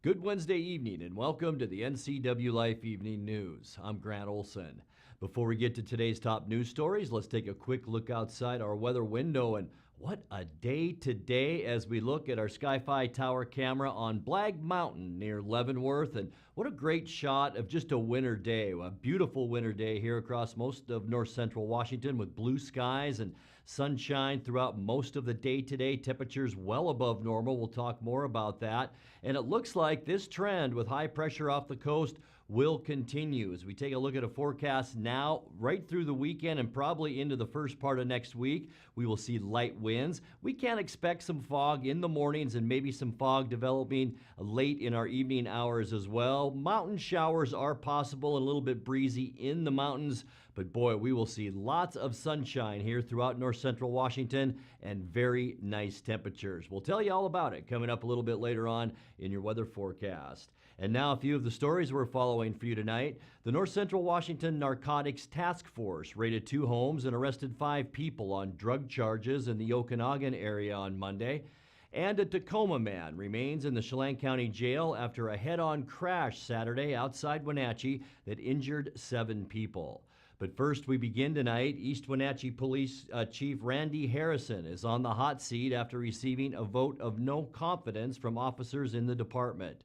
Good Wednesday evening and welcome to the NCWLIFE Evening News. I'm Grant Olson. Before we get to today's top news stories, let's take a quick look outside our weather window. And what a day today as we look at our Sky-Fi tower camera on Blag Mountain near Leavenworth. And what a great shot of just a winter day. A beautiful winter day here across most of north central Washington with blue skies and sunshine throughout most of the day today. Temperatures well above normal. We'll talk more about that. And it looks like this trend with high pressure off the coast will continue as we take a look at a forecast now right through the weekend and probably into the first part of next week. We will see light winds. We can expect some fog in the mornings and maybe some fog developing late in our evening hours as well. Mountain showers are possible and a little bit breezy in the mountains. But boy, we will see lots of sunshine here throughout north central Washington and very nice temperatures. We'll tell you all about it coming up a little bit later on in your weather forecast. And now a few of the stories we're following for you tonight. The North Central Washington Narcotics Task Force raided 2 homes and arrested 5 people on drug charges in the Okanagan area on Monday. And a Tacoma man remains in the Chelan County Jail after a head-on crash Saturday outside Wenatchee that injured 7 people. But first, we begin tonight. East Wenatchee Police Chief Randy Harrison is on the hot seat after receiving a vote of no confidence from officers in the department.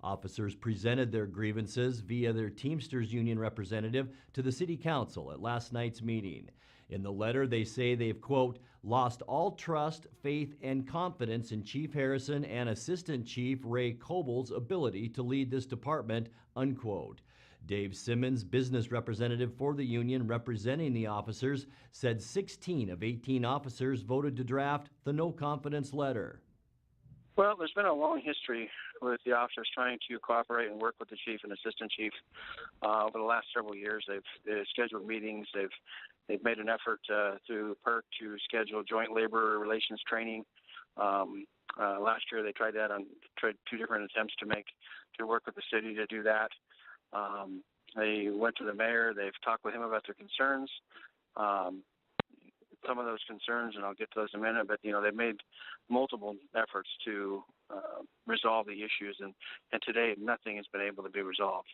Officers presented their grievances via their Teamsters Union representative to the City Council at last night's meeting. In the letter, they say they've, quote, lost all trust, faith, and confidence in Chief Harrison and Assistant Chief Ray Cobal's ability to lead this department, unquote. Dave Simmons, business representative for the union representing the officers, said 16 of 18 officers voted to draft the no confidence letter. Well, there's been a long history with the officers trying to cooperate and work with the chief and assistant chief. Over the last several years, they've scheduled meetings. They've made an effort through PERC to schedule joint labor relations training. Last year, they tried 2 different attempts to work with the city to do that. They went to the mayor. They've talked with him about their concerns. Some of those concerns, and I'll get to those in a minute, but, they've made multiple efforts to resolve the issues, and today nothing has been able to be resolved.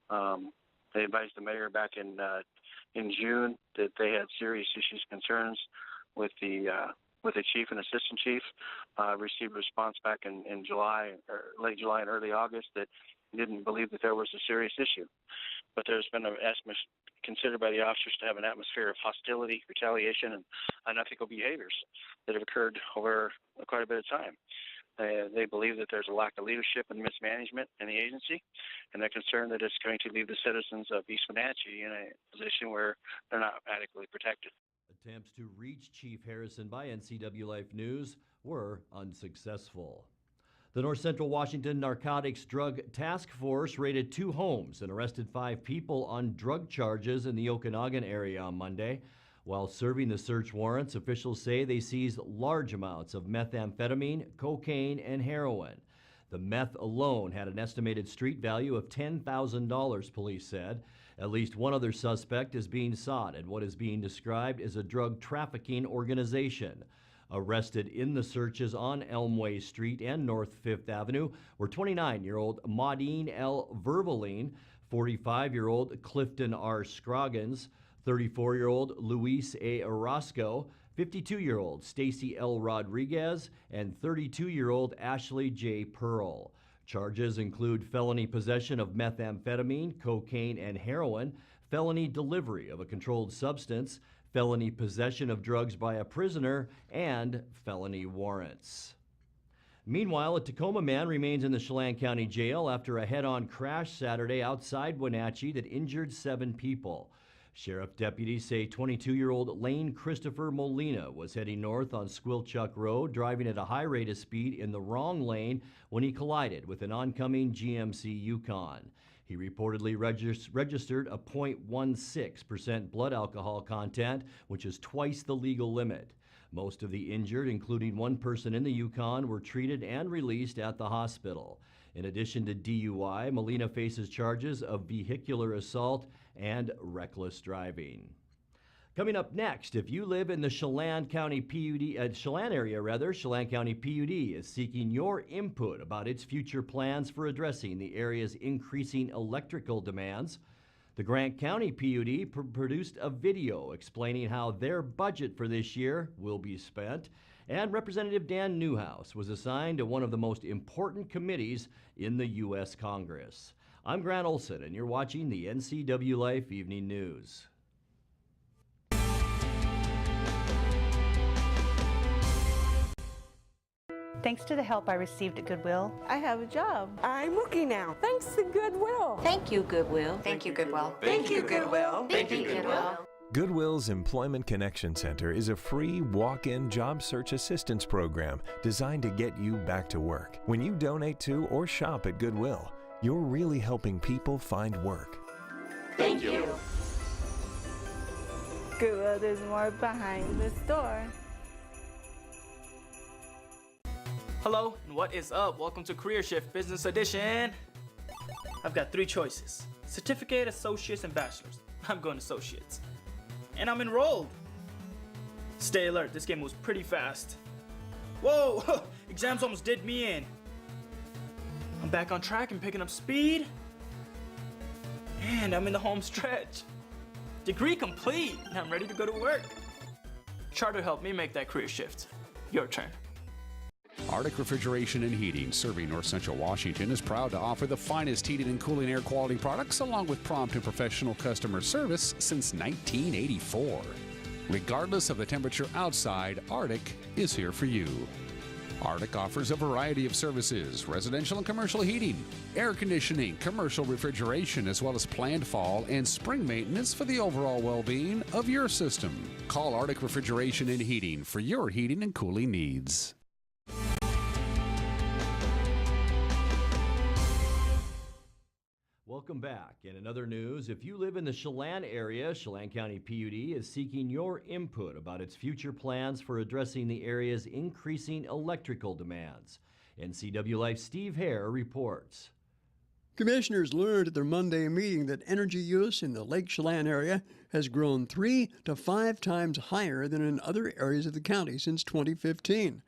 They advised the mayor back in June that they had serious issues, concerns with the chief and assistant chief. Received a response back in July, or late July and early August, that didn't believe that there was a serious issue. But there's been an estimate considered by the officers to have an atmosphere of hostility, retaliation, and unethical behaviors that have occurred over quite a bit of time. They believe that there's a lack of leadership and mismanagement in the agency, and they're concerned that it's going to leave the citizens of East Wenatchee in a position where they're not adequately protected. Attempts to reach Chief Harrison by NCWLIFE News were unsuccessful. The North Central Washington Narcotics Drug Task Force raided 2 homes and arrested 5 people on drug charges in the Okanagan area on Monday. While serving the search warrants, officials say they seized large amounts of methamphetamine, cocaine, and heroin. The meth alone had an estimated street value of $10,000, police said. At least one other suspect is being sought at what is being described as a drug trafficking organization. Arrested in the searches on Elmway Street and North 5th Avenue were 29-year-old Maudine L. Verveline, 45-year-old Clifton R. Scroggins, 34-year-old Luis A. Orozco, 52-year-old Stacy L. Rodriguez, and 32-year-old Ashley J. Pearl. Charges include felony possession of methamphetamine, cocaine, and heroin, felony delivery of a controlled substance, felony possession of drugs by a prisoner, and felony warrants. Meanwhile, a Tacoma man remains in the Chelan County Jail after a head-on crash Saturday outside Wenatchee that injured 7 people. Sheriff deputies say 22-year-old Lane Christopher Molina was heading north on Squilchuck Road, driving at a high rate of speed in the wrong lane when he collided with an oncoming GMC Yukon. He reportedly registered a 0.16% blood alcohol content, which is twice the legal limit. Most of the injured, including 1 person in the Yukon, were treated and released at the hospital. In addition to DUI, Molina faces charges of vehicular assault and reckless driving. Coming up next, if you live in the Chelan County PUD, Chelan area rather, Chelan County PUD is seeking your input about its future plans for addressing the area's increasing electrical demands. The Grant County PUD produced a video explaining how their budget for this year will be spent, and Representative Dan Newhouse was assigned to one of the most important committees in the U.S. Congress. I'm Grant Olson, and you're watching the NCWLIFE Evening News. Thanks to the help I received at Goodwill, I have a job. I'm working now. Thanks to Goodwill. Thank you, Goodwill. Thank you, Goodwill. Thank you, Goodwill. Thank you, Goodwill. Goodwill's Employment Connection Center is a free walk-in job search assistance program designed to get you back to work. When you donate to or shop at Goodwill, you're really helping people find work. Thank you. Goodwill, there's more behind the store. Hello, and what is up? Welcome to Career Shift Business Edition. I've got 3 choices: certificate, associates, and bachelor's. I'm going associates. And I'm enrolled. Stay alert, this game moves pretty fast. Whoa, exams almost did me in. I'm back on track and picking up speed. And I'm in the home stretch. Degree complete, and I'm ready to go to work. Charter helped me make that career shift. Your turn. Arctic Refrigeration and Heating, serving North Central Washington, is proud to offer the finest heating and cooling air quality products along with prompt and professional customer service since 1984. Regardless of the temperature outside, Arctic is here for you. Arctic offers a variety of services: residential and commercial heating, air conditioning, commercial refrigeration, as well as planned fall and spring maintenance for the overall well-being of your system. Call Arctic Refrigeration and Heating for your heating and cooling needs. Welcome back. In another news, if you live in the Chelan area, Chelan County PUD is seeking your input about its future plans for addressing the area's increasing electrical demands. NCWLIFE Steve Hare reports. Commissioners learned at their Monday meeting that energy use in the Lake Chelan area has grown 3 to 5 times higher than in other areas of the county since 2015.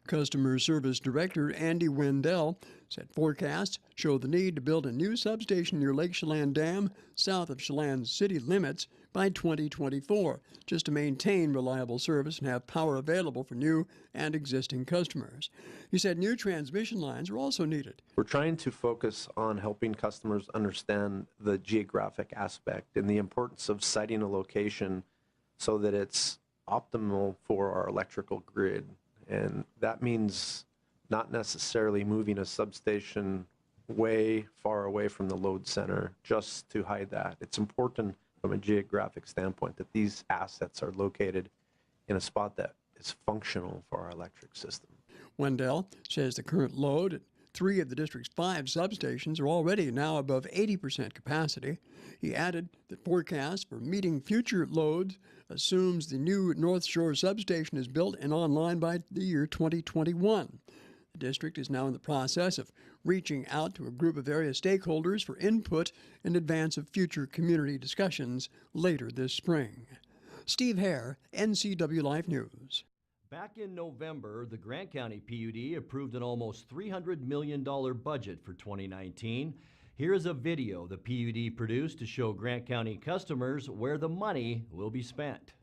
Customer Service Director Andy Wendell said forecasts show the need to build a new substation near Lake Chelan Dam, south of Chelan's city limits, by 2024, just to maintain reliable service and have power available for new and existing customers. He said new transmission lines are also needed. We're trying to focus on helping customers understand the geographic aspect and the importance of siting a location so that it's optimal for our electrical grid. And that means not necessarily moving a substation way far away from the load center just to hide that. It's important from a geographic standpoint that these assets are located in a spot that is functional for our electric system. Wendell says the current load at 3 of the district's 5 substations are already now above 80% capacity. He added that forecasts for meeting future loads assumes the new North Shore substation is built and online by the year 2021. The district is now in the process of reaching out to a group of area stakeholders for input in advance of future community discussions later this spring. Steve Hare, NCWLIFE News. Back in November, the Grant County PUD approved an almost $300 million budget for 2019. Here is a video the PUD produced to show Grant County customers where the money will be spent.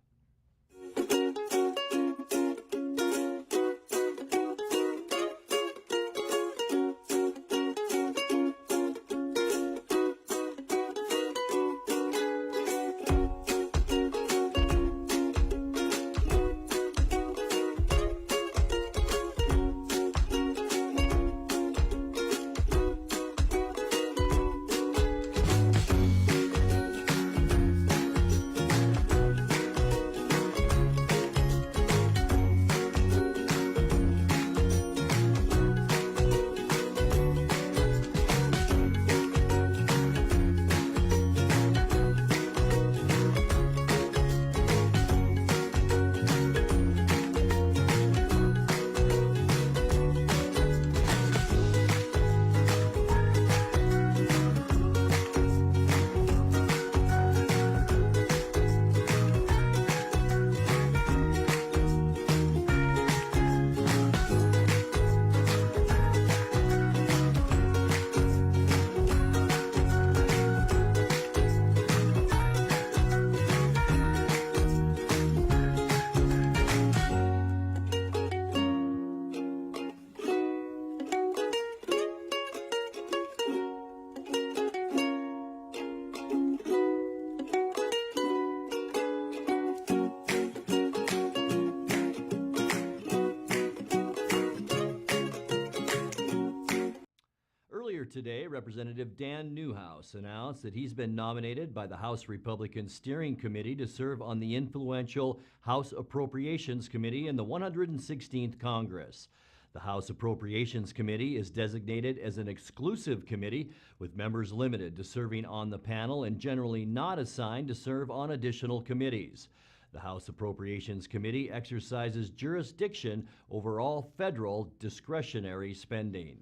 Earlier today, Representative Dan Newhouse announced that he's been nominated by the House Republican Steering Committee to serve on the influential House Appropriations Committee in the 116th Congress. The House Appropriations Committee is designated as an exclusive committee, with members limited to serving on the panel and generally not assigned to serve on additional committees. The House Appropriations Committee exercises jurisdiction over all federal discretionary spending.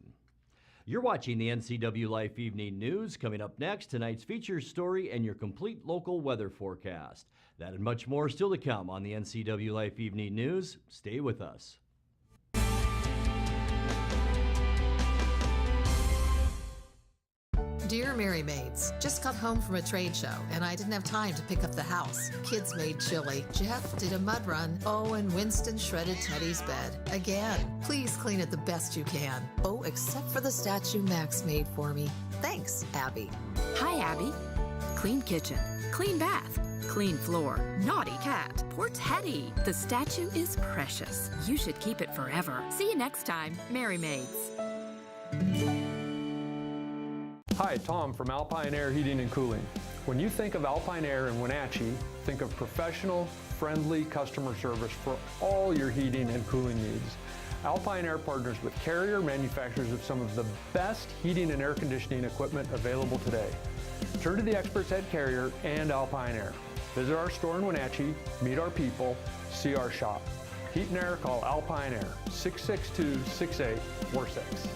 You're watching the NCWLIFE Evening News. Coming up next, tonight's feature story and your complete local weather forecast. That and much more still to come on the NCWLIFE Evening News. Stay with us. Dear Mary Maids, just got home from a trade show and I didn't have time to pick up the house. Kids made chili. Jeff did a mud run. Oh, and Winston shredded Teddy's bed. Again, please clean it the best you can. Oh, except for the statue Max made for me. Thanks, Abby. Hi, Abby. Clean kitchen, clean bath, clean floor, naughty cat, poor Teddy. The statue is precious. You should keep it forever. See you next time, Mary Maids. Hi, Tom from Alpine Air Heating and Cooling. When you think of Alpine Air in Wenatchee, think of professional, friendly customer service for all your heating and cooling needs. Alpine Air partners with Carrier, manufacturers of some of the best heating and air conditioning equipment available today. Turn to the experts at Carrier and Alpine Air. Visit our store in Wenatchee, meet our people, see our shop. Heat and air, call Alpine Air, 662-6846.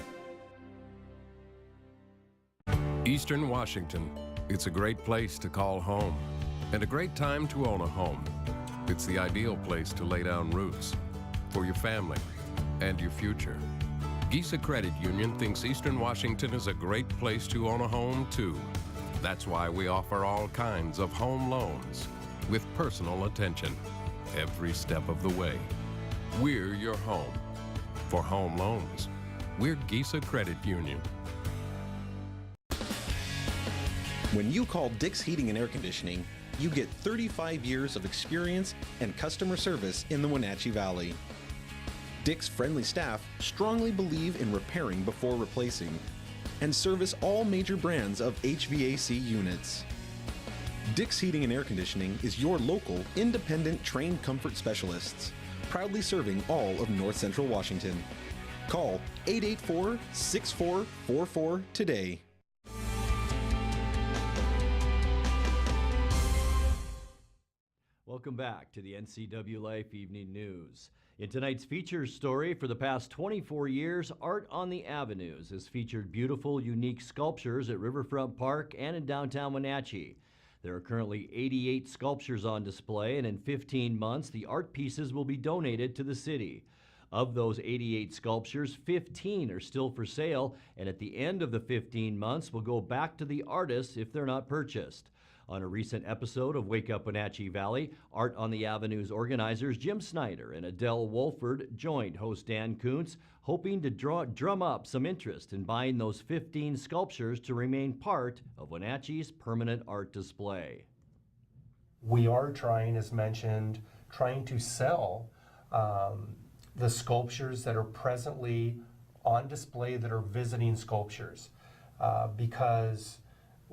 Eastern Washington. It's a great place to call home and a great time to own a home. It's the ideal place to lay down roots for your family and your future. Gisa Credit Union thinks Eastern Washington is a great place to own a home too. That's why we offer all kinds of home loans with personal attention every step of the way. We're your home. For home loans, we're Gisa Credit Union. When you call Dick's Heating and Air Conditioning, you get 35 years of experience and customer service in the Wenatchee Valley. Dick's friendly staff strongly believe in repairing before replacing and service all major brands of HVAC units. Dick's Heating and Air Conditioning is your local, independent, trained comfort specialists, proudly serving all of North Central Washington. Call 884-6444 today. Welcome back to the NCWLIFE Evening News. In tonight's feature story, for the past 24 years, Art on the Avenues has featured beautiful, unique sculptures at Riverfront Park and in downtown Wenatchee. There are currently 88 sculptures on display, and in 15 months, the art pieces will be donated to the city. Of those 88 sculptures, 15 are still for sale, and at the end of the 15 months will go back to the artists if they're not purchased. On a recent episode of Wake Up Wenatchee Valley, Art on the Avenues organizers Jim Snyder and Adele Wolford joined host Dan Kuntz, hoping to drum up some interest in buying those 15 sculptures to remain part of Wenatchee's permanent art display. We are trying, as mentioned, to sell the sculptures that are presently on display that are visiting sculptures because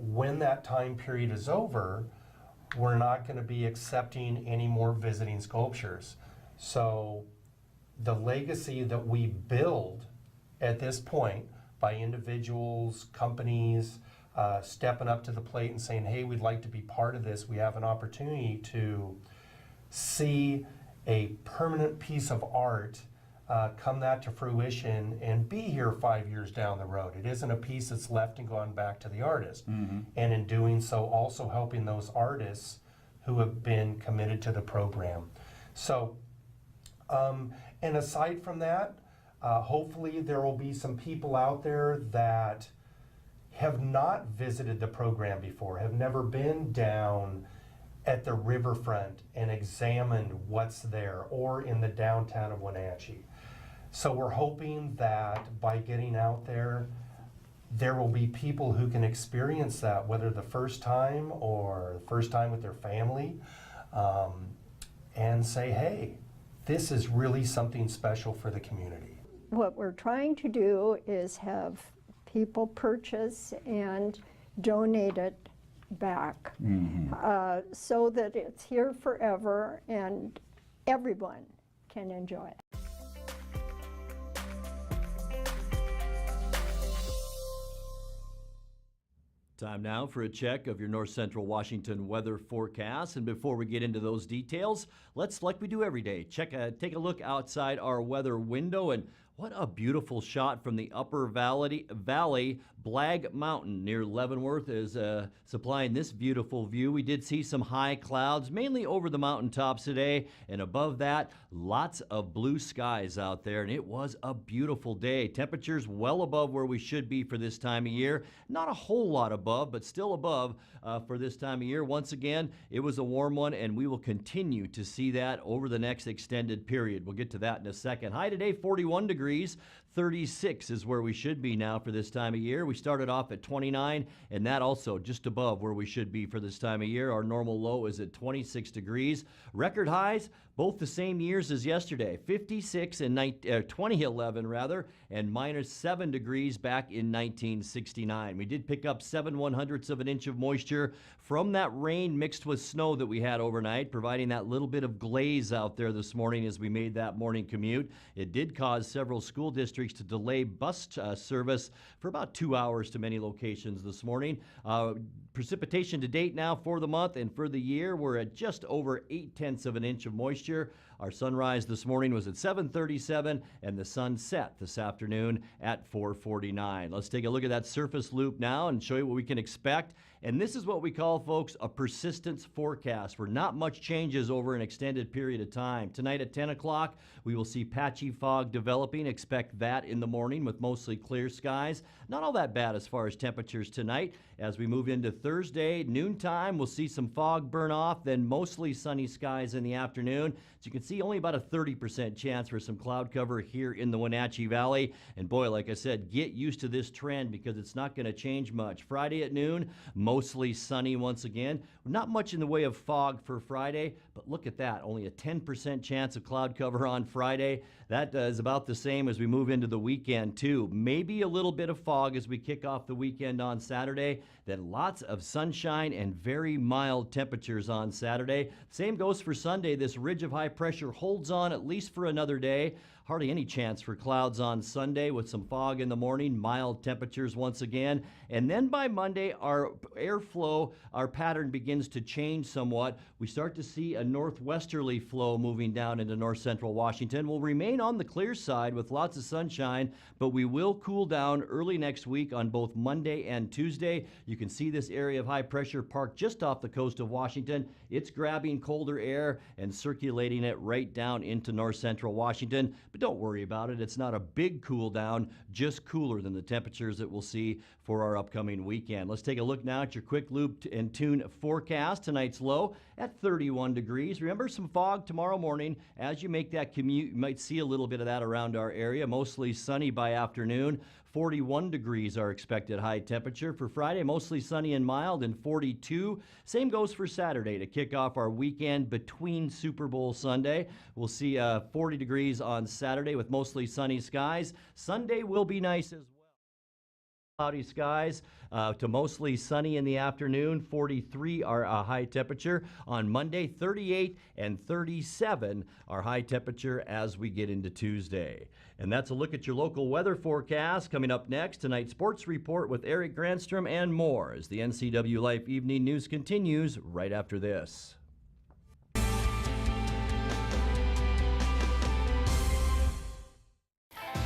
when that time period is over, we're not going to be accepting any more visiting sculptures. So the legacy that we build at this point by individuals, companies, stepping up to the plate and saying, hey, we'd like to be part of this, we have an opportunity to see a permanent piece of art come that to fruition and be here 5 years down the road. It isn't a piece that's left and gone back to the artist. Mm-hmm. And in doing so, also helping those artists who have been committed to the program. So, and aside from that, hopefully there will be some people out there that have not visited the program before, have never been down at the riverfront and examined what's there, or in the downtown of Wenatchee. So we're hoping that by getting out there, there will be people who can experience that, whether the first time or the first time with their family, and say, hey, this is really something special for the community. What we're trying to do is have people purchase and donate it back so that it's here forever and everyone can enjoy it. Time now for a check of your North Central Washington weather forecast. And before we get into those details, let's, like we do every day, take a look outside our weather window. And what a beautiful shot from the upper valley. Blag Mountain near Leavenworth is supplying this beautiful view. We did see some high clouds, mainly over the mountaintops today. And above that, lots of blue skies out there. And it was a beautiful day. Temperatures well above where we should be for this time of year. Not a whole lot above, but still above for this time of year. Once again, it was a warm one, and we will continue to see that over the next extended period. We'll get to that in a second. High today, 41 degrees. 36 is where we should be now for this time of year. We started off at 29, and that also just above where we should be for this time of year. Our normal low is at 26 degrees. Record highs, both the same years as yesterday, 56 in 2011 rather, and -7 degrees back in 1969. We did pick up 7/100ths of an inch of moisture from that rain mixed with snow that we had overnight, providing that little bit of glaze out there this morning as we made that morning commute. It did cause several school districts to delay bus service for about 2 hours to many locations this morning. Precipitation to date now for the month and for the year, we're at just over 0.8 of an inch of moisture. Our sunrise this morning was at 7:37, and the sun set this afternoon at 4:49. Let's take a look at that surface loop now and show you what we can expect. And this is what we call, folks, a persistence forecast, where not much changes over an extended period of time. Tonight at 10 o'clock, we will see patchy fog developing. Expect that in the morning with mostly clear skies. Not all that bad as far as temperatures tonight. As we move into Thursday, noontime, we'll see some fog burn off, then mostly sunny skies in the afternoon. As you can see, only about a 30% chance for some cloud cover here in the Wenatchee Valley. And boy, like I said, get used to this trend because it's not going to change much. Friday at noon, mostly sunny once again. Not much in the way of fog for Friday, but look at that. Only a 10% chance of cloud cover on Friday. That is about the same as we move into the weekend, too. Maybe a little bit of fog as we kick off the weekend on Saturday. Then lots of sunshine and very mild temperatures on Saturday. Same goes for Sunday. This ridge of high pressure holds on at least for another day. Hardly any chance for clouds on Sunday with some fog in the morning, mild temperatures once again. And then by Monday, our airflow, our pattern begins to change somewhat. We start to see a northwesterly flow moving down into north central Washington. We'll remain on the clear side with lots of sunshine, but we will cool down early next week on both Monday and Tuesday. You can see this area of high pressure parked just off the coast of Washington. It's grabbing colder air and circulating it right down into north central Washington. But don't worry about it. It's not a big cool down, just cooler than the temperatures that we'll see for our upcoming weekend. Let's take a look now at your quick loop and tune forecast. Tonight's low at 31 degrees. Remember, some fog tomorrow morning. As you make that commute, you might see a little bit of that around our area. Mostly sunny by afternoon. 41 degrees our expected high temperature. For Friday, mostly sunny and mild, and 42. Same goes for Saturday to kick off our weekend between Super Bowl Sunday. We'll see 40 degrees on Saturday with mostly sunny skies. Sunday will be nice as well. Cloudy skies to mostly sunny in the afternoon. 43 our high temperature. On Monday, 38 and 37 our high temperature as we get into Tuesday. And that's a look at your local weather forecast. Coming up next, tonight's sports report with Eric Granstrom and more as the NCWLIFE Evening News continues right after this.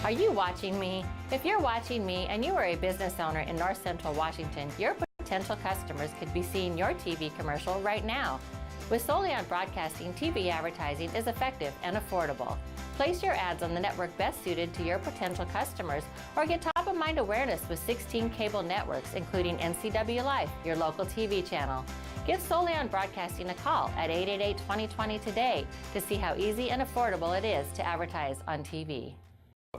Are you watching me? If you're watching me and you are a business owner in North Central Washington, your potential customers could be seeing your TV commercial right now. With Solion Broadcasting, TV advertising is effective and affordable. Place your ads on the network best suited to your potential customers, or get top-of-mind awareness with 16 cable networks, including NCWLIFE, your local TV channel. Give Solion Broadcasting a call at 888-2020 today to see how easy and affordable it is to advertise on TV.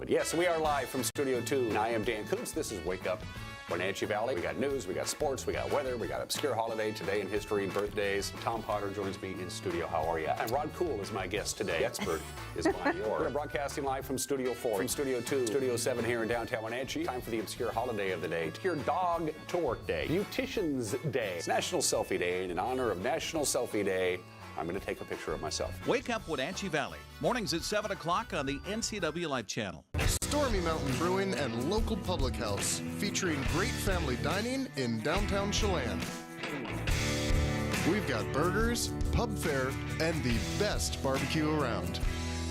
Yes, we are live from Studio 2. And I am Dan Koontz. This is Wake Up Wenatchee Valley. We got news, we got sports, we got weather, we got obscure holiday, today in history, birthdays. Tom Potter joins me in studio. How are you? And Rod Cool is my guest today. The expert is Bonnie Orr. We're broadcasting live from Studio 4, from Studio 2, Studio 7 here in downtown Wenatchee. Time for the obscure holiday of the day. Your Dog to Work Day, Beautician's Day, it's National Selfie Day, and in honor of National Selfie Day, I'm going to take a picture of myself. Wake Up Wenatchee Valley, mornings at 7 o'clock on the NCWLIFE channel. Stormy Mountain Brewing and local public house, featuring great family dining in downtown Chelan. We've got burgers, pub fare, and the best barbecue around.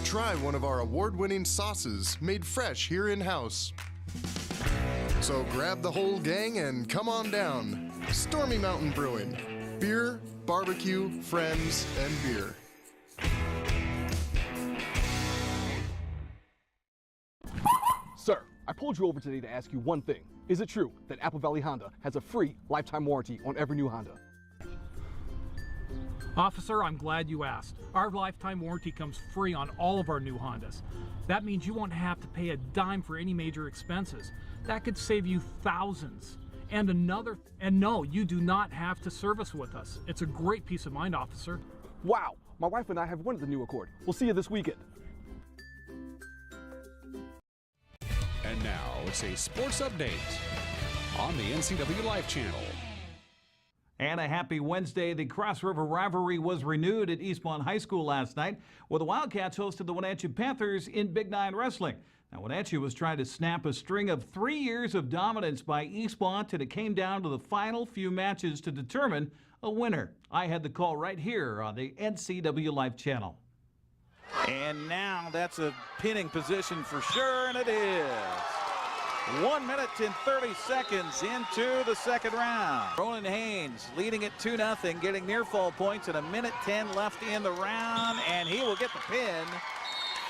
Try one of our award-winning sauces made fresh here in-house. So grab the whole gang and come on down. Stormy Mountain Brewing. Beer, barbecue, friends, and beer. Sir, I pulled you over today to ask you one thing. Is it true that Apple Valley Honda has a free lifetime warranty on every new Honda? Officer, I'm glad you asked. Our lifetime warranty comes free on all of our new Hondas. That means you won't have to pay a dime for any major expenses. That could save you thousands. And no, you do not have to service with us. It's a great peace of mind, officer. Wow, my wife and I have wanted the new Accord. We'll see you this weekend. And now it's a sports update on the NCWLIFE channel. And a happy Wednesday. The Cross River rivalry was renewed at Eastmont High School last night, where the Wildcats hosted the Wenatchee Panthers in Big Nine Wrestling. Now, Wenatchee was trying to snap a string of 3 years of dominance by Eastmont, and it came down to the final few matches to determine a winner. I had the call right here on the NCWLIFE channel. And now that's a pinning position for sure, and it is. 1 minute and 30 seconds into the second round. Roland Haynes leading it 2-0, getting near fall points, and 1:10 left in the round, and he will get the pin.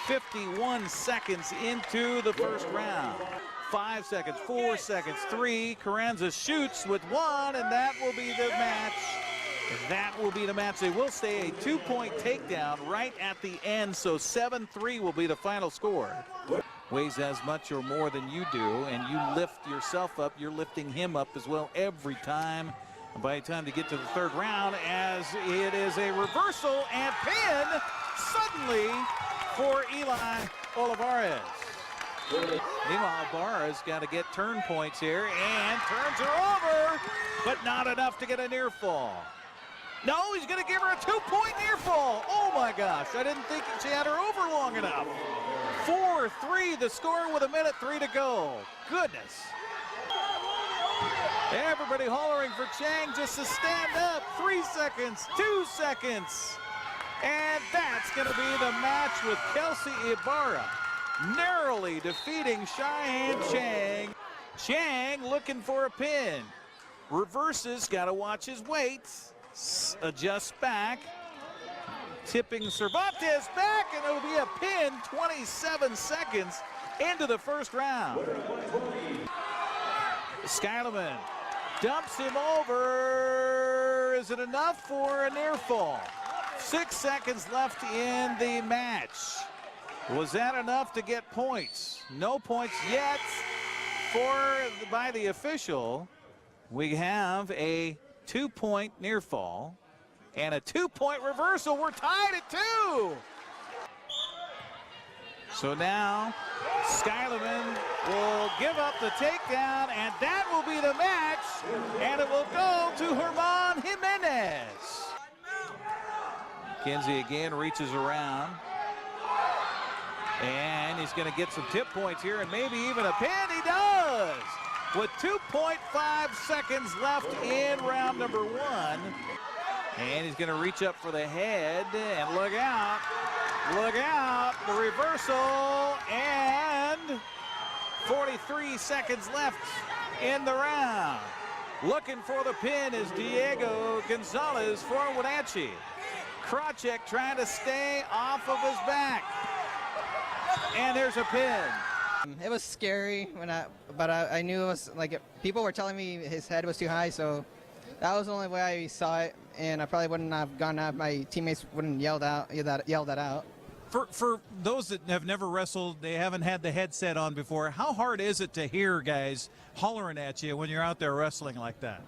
51 seconds into the first round. 5 seconds, 4 seconds, 3. Carranza shoots with 1, and that will be the match. That will be the match. They will stay a 2-point takedown right at the end, so 7-3 will be the final score. Weighs as much or more than you do, and you lift yourself up, you're lifting him up as well every time. And by the time to get to the third round, as it is a reversal and pin suddenly for Eli Olivares. Meanwhile, Barra's got to get turn points here, and turns her over, but not enough to get a near fall. No, he's going to give her a 2-point near fall. Oh my gosh, I didn't think she had her over long enough. 4-3 the score with 1:03 to go. Goodness. Everybody hollering for Chang just to stand up. 3 seconds, 2 seconds. And that's going to be the match with Kelsey Ibarra narrowly defeating Cheyenne Chang. Chang looking for a pin. Reverses, got to watch his weight. Adjusts back. Tipping Cervantes back, and it'll be a pin 27 seconds into the first round. Skyleman dumps him over. Is it enough for a near fall? 6 seconds left in the match. Was that enough to get points? No points yet by the official. We have a 2-point near fall and a 2-point reversal. We're tied at 2. So now Skyleman will give up the takedown, and that will be the match, and it will go to Herman Jimenez. Kinsey again reaches around, and he's going to get some tip points here and maybe even a pin. He does! With 2.5 seconds left in round number 1. And he's going to reach up for the head, and look out, the reversal, and 43 seconds left in the round. Looking for the pin is Diego Gonzalez for Wenatchee. Kracek trying to stay off of his back. And there's a pin. It was scary, but I knew it was like, people were telling me his head was too high, so that was the only way I saw it, and I probably wouldn't have gone out. My teammates wouldn't yell that out. For those that have never wrestled, they haven't had the headset on before, how hard is it to hear guys hollering at you when you're out there wrestling like that?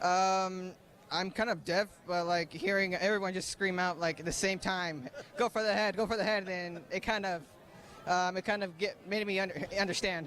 I'm kind of deaf, but like hearing everyone just scream out like at the same time, go for the head, and it kind of made me understand.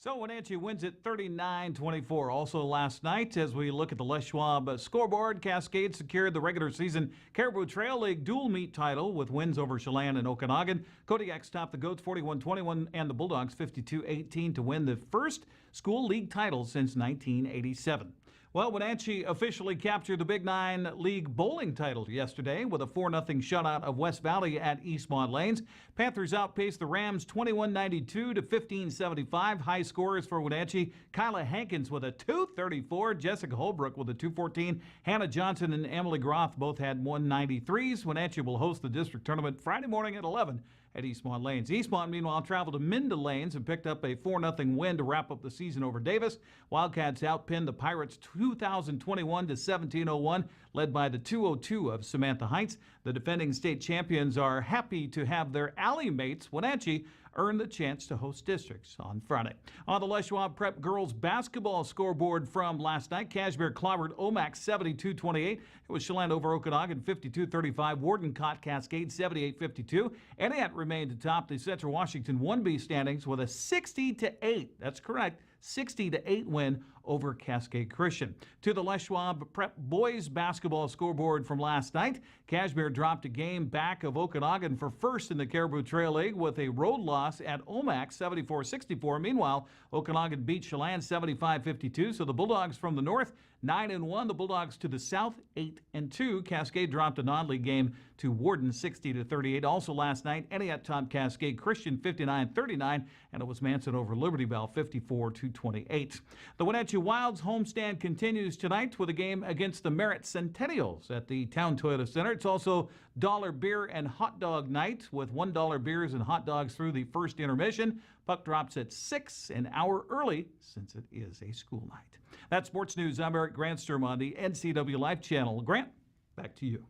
So Wenatchee wins it 39-24. Also last night, as we look at the Les Schwab scoreboard, Cascade secured the regular season Caribou Trail League dual meet title with wins over Chelan and Okanagan. Kodiaks topped the Goats 41-21 and the Bulldogs 52-18 to win the first school league title since 1987. Well, Wenatchee officially captured the Big Nine League bowling title yesterday with a 4-0 shutout of West Valley at Eastmont Lanes. Panthers outpaced the Rams 21-92 to 15-75. High scorers for Wenatchee: Kyla Hankins with a 234, Jessica Holbrook with a 214. Hannah Johnson and Emily Groth both had 193s. Wenatchee will host the district tournament Friday morning at 11 at Eastmont Lanes. Eastmont, meanwhile, traveled to Minda Lanes and picked up a 4-0 win to wrap up the season over Davis. Wildcats outpinned the Pirates 2021 to 1701, led by the 202 of Samantha Heights. The defending state champions are happy to have their alley mates, Wenatchee, earn the chance to host districts on Friday. On the Les Schwab Prep girls basketball scoreboard from last night, Cashmere clobbered Omak 72-28. It was Chelan over Okanagan 52-35. Warden caught Cascade 78-52. Etienne remained atop the Central Washington 1B standings with a 60-8. That's correct. 60-8 win over Cascade Christian. To the Les Schwab Prep boys basketball scoreboard from last night, Cashmere dropped a game back of Okanagan for first in the Caribou Trail League with a road loss at Omak 74-64. Meanwhile, Okanagan beat Chelan 75-52. So the Bulldogs from the north 9-1. The Bulldogs to the south 8-2. Cascade dropped a non-league game to Warden 60-38. Also last night, Etienne topped Cascade Christian 59-39, and it was Manson over Liberty Bell 54-28. The Wenatchee Wild's homestand continues tonight with a game against the Merritt Centennials at the Town Toyota Center. It's also dollar beer and hot dog night with $1 beers and hot dogs through the first intermission. Puck drops at 6, an hour early since it is a school night. That's sports news. I'm Eric Granstrom on the NCWLIFE channel. Grant, back to you.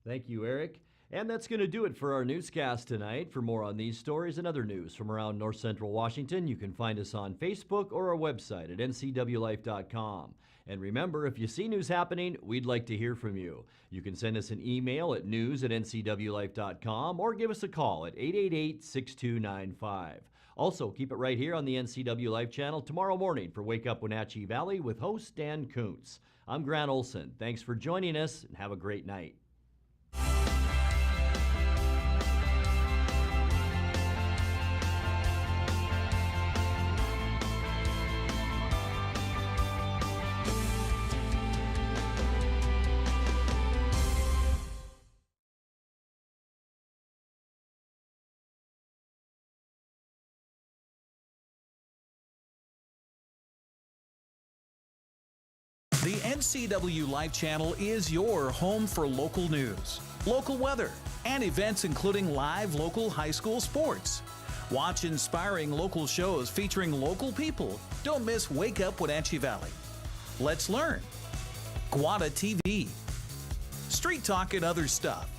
Thank you, Eric. And that's going to do it for our newscast tonight. For more on these stories and other news from around North Central Washington, you can find us on Facebook or our website at ncwlife.com. And remember, if you see news happening, we'd like to hear from you. You can send us an email at news@ncwlife.com or give us a call at 888-6295. Also, keep it right here on the NCW Life channel tomorrow morning for Wake Up Wenatchee Valley with host Dan Kuntz. I'm Grant Olson. Thanks for joining us and have a great night. The NCW Life channel is your home for local news, local weather, and events including live local high school sports. Watch inspiring local shows featuring local people. Don't miss Wake Up Wenatchee Valley. Let's Learn, Guada TV, Street Talk and Other Stuff,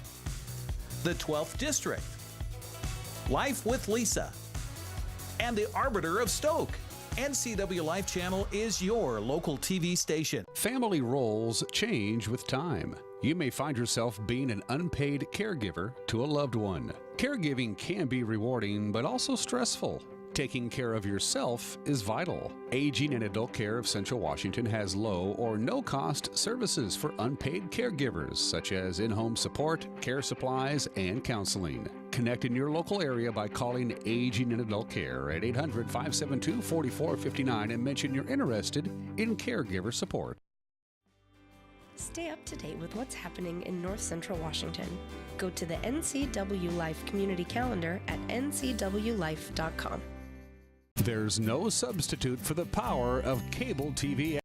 the 12th District, Life with Lisa, and the Arbiter of Stoke. NCW Life channel is your local TV station. Family roles change with time. You may find yourself being an unpaid caregiver to a loved one. Caregiving can be rewarding, but also stressful. Taking care of yourself is vital. Aging and Adult Care of Central Washington has low or no cost services for unpaid caregivers, such as in-home support, care supplies, and counseling. Connect in your local area by calling Aging and Adult Care at 800-572-4459 and mention you're interested in caregiver support. Stay up to date with what's happening in North Central Washington. Go to the NCW Life community calendar at ncwlife.com. There's no substitute for the power of cable TV.